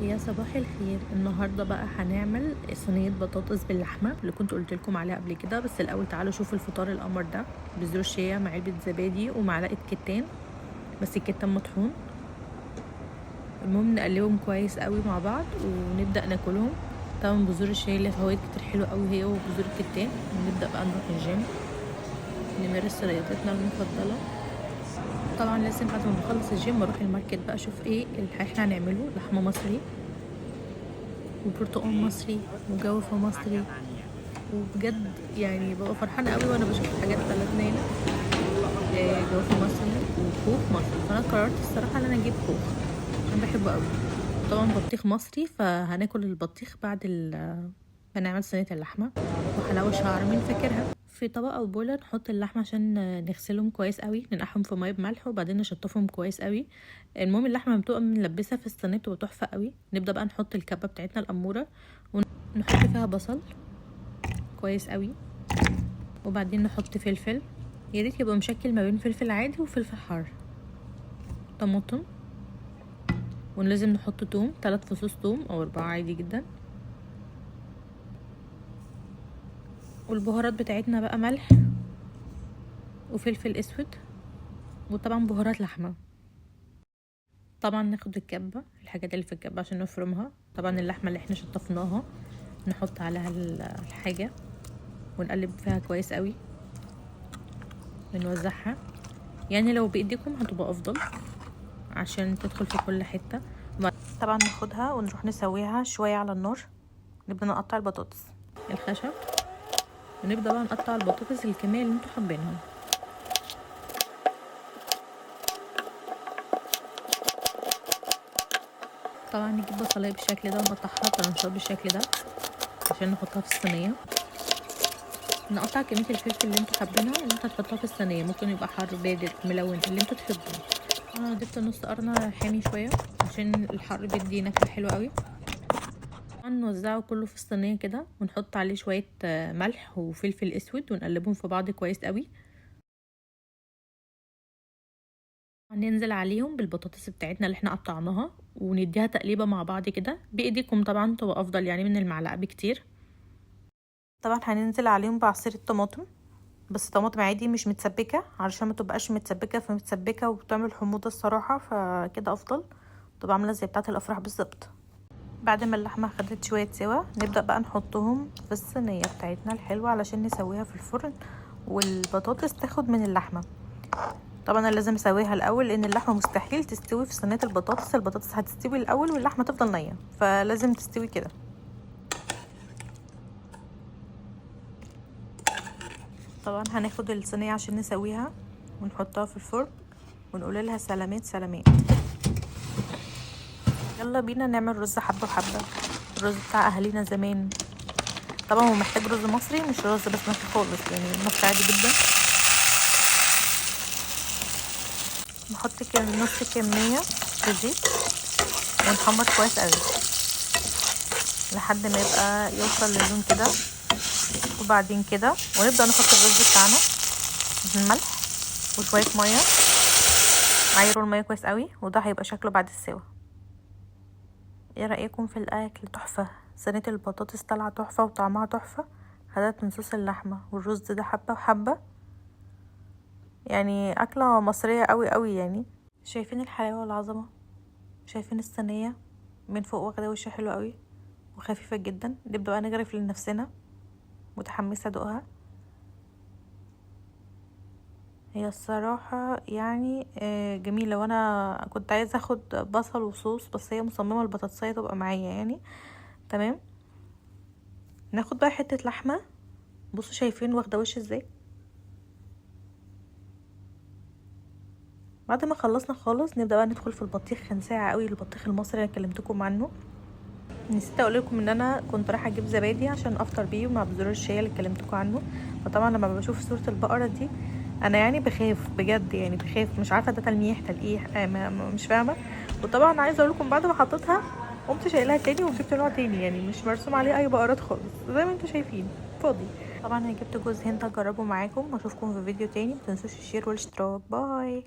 يا صباح الخير. النهارده بقى هنعمل صينيه بطاطس باللحمه اللي كنت قلت لكم عليها قبل كده. بس الاول تعالوا شوفوا الفطار القمر ده: بذور شيا مع علبه زبادي ومعلقه كتان، بس الكتان مطحون. المهم نقلبهم كويس قوي مع بعض ونبدا ناكلهم. طبعا بذور الشيا ليها فوائد كتير حلوه قوي هي وبذور الكتان. ونبدا بقى نروح الجيم نمارس رياضتنا المفضله. طبعا لازم بعد ما نخلص الجيم اروح الماركت بقى اشوف ايه اللي احنا هنعمله: لحمه مصري وبرتقال مصري وجوافة مصري. وبجد يعني ببقى فرحانة قوي وانا بشوف حاجات بلدنا هنا، جوافة مصري وخوخ مصري. فانا قررت الصراحة ان انا اجيب خوخ، انا بحبه قوي. طبعا بطيخ مصري، فهناكل البطيخ بعد ما نعمل صينية اللحمة. وحلاوة شعر مين فاكرها. في طبق او بولة نحط اللحمة عشان نغسلهم كويس قوي، ننقعهم في ميه بملح وبعدين نشطفهم كويس قوي. المهم اللحمة بتبقى ملبسة في الصينية بتبقى تحفة قوي. نبدأ بقى نحط الكبة بتاعتنا الأمورة ونحط فيها بصل كويس قوي، وبعدين نحط فلفل. يا ريت يبقى مشكل ما بين فلفل عادي وفلفل حار. طماطم، ولازم نحط توم 3 فصوص توم او 4 عادي جدا. والبهارات بتاعتنا بقى ملح وفلفل اسود وطبعا بهارات لحمه. طبعا ناخد الكبه، الحاجات اللي في الكبه عشان نفرمها. طبعا اللحمه اللي احنا شطفناها نحط عليها الحاجه ونقلب فيها كويس قوي ونوزعها. يعني لو بايديكم هتبقى افضل عشان تدخل في كل حته. طبعا ناخدها ونروح نسويها شويه على النار. نبدا نقطع البطاطس الخشب ونبدا بقى نقطع البطاطس الكميه اللي انتوا حابينها. طبعا نجيب بصلايه بالشكل ده ونقطعها طرنشات بالشكل ده عشان نحطها في الصينيه. نقطع كميه الفلفل اللي انتوا حابينها اللي انتوا هتحطوها في الصينيه، ممكن يبقى حار بارد ملون اللي انتوا تحبوه. انا ضفت نص قرنه حامي شويه عشان الحر بيدي نكهه حلوه قوي. نوزعه كله في الصينيه كده ونحط عليه شويه ملح وفلفل اسود ونقلبهم في بعض كويس قوي. ننزل عليهم بالبطاطس بتاعتنا اللي احنا قطعناها ونديها تقليبه مع بعض كده بايديكم، طبعا تبقى افضل يعني من المعلقه بكتير. طبعا هننزل عليهم بعصير الطماطم، بس طماطم عادي مش متسبكه علشان ما تبقاش متسبكه فمتسبكه وبتعمل حموضه الصراحه، فكده افضل. تبقى عامله زي بتاعه الافراح بالظبط. بعد ما اللحمه خدت شويه سوا نبدا بقى نحطهم في الصينيه بتاعتنا الحلوه علشان نسويها في الفرن والبطاطس تاخد من اللحمه. طبعا انا لازم اسويها الاول لان اللحمه مستحيل تستوي في صينيه البطاطس. البطاطس هتستوي الاول واللحمه تفضل نيه، فلازم تستوي كده. طبعا هناخد الصينيه عشان نسويها ونحطها في الفرن ونقول لها سلامات سلامات. يلا بينا نعمل رز حبه وحبه، الرز بتاع اهالينا زمان. طبعا هو محتاج رز مصري مش رز بسمتي خالص، يعني مصري عادي جدا. نحط نص كميه في الزيت ونحمر كويس قوي لحد ما يبقى يوصل للون كده، وبعدين كده ونبدا نحط الرز بتاعنا الملح وشويه ميه. عايروا الميه كويس قوي وده هيبقى شكله بعد السوا. ايه رايكم في الاكل؟ تحفه. صينيه البطاطس طالعه تحفه وطعمها تحفه. خدت من صوص اللحمه والرز ده حبه وحبه، يعني اكله مصريه قوي قوي. يعني شايفين الحلاوه والعظمه؟ شايفين الصينيه من فوق واخده وش حلو قوي وخفيفه جدا. نبدا بقى نغرف لنفسنا. متحمسه ادوقها. هي الصراحة يعني جميلة، وانا كنت عايزة اخد بصل وصوص بس هي مصممة البطاطسية تبقى معايا يعني. تمام. ناخد بقى حتة لحمة. بصوا شايفين واخدة وش ازاي؟ بعد ما خلصنا خالص نبدأ بقى ندخل في البطيخ. كان ساعة قوي البطيخ المصري اللي كلمتكم عنه. نسيت اقول لكم ان انا كنت رايحه اجيب زبادي عشان افطر بيه مع بذور الشيا اللي كلمتكم عنه. فطبعا لما بشوف صوره البقره دي انا يعني بخاف بجد، يعني بخاف. مش عارفه ده تلميح تلقيح مش فاهمه. وطبعا عايزه اقول لكم بعد ما حطيتها قمت شايلها تاني وجبت نوع تاني، يعني مش مرسوم عليه اي بقرات خالص زي ما انتم شايفين فاضي. طبعا انا جبت جوز هند اجربه معاكم واشوفكم في فيديو تاني. متنسوش الشير والاشتراك. باي.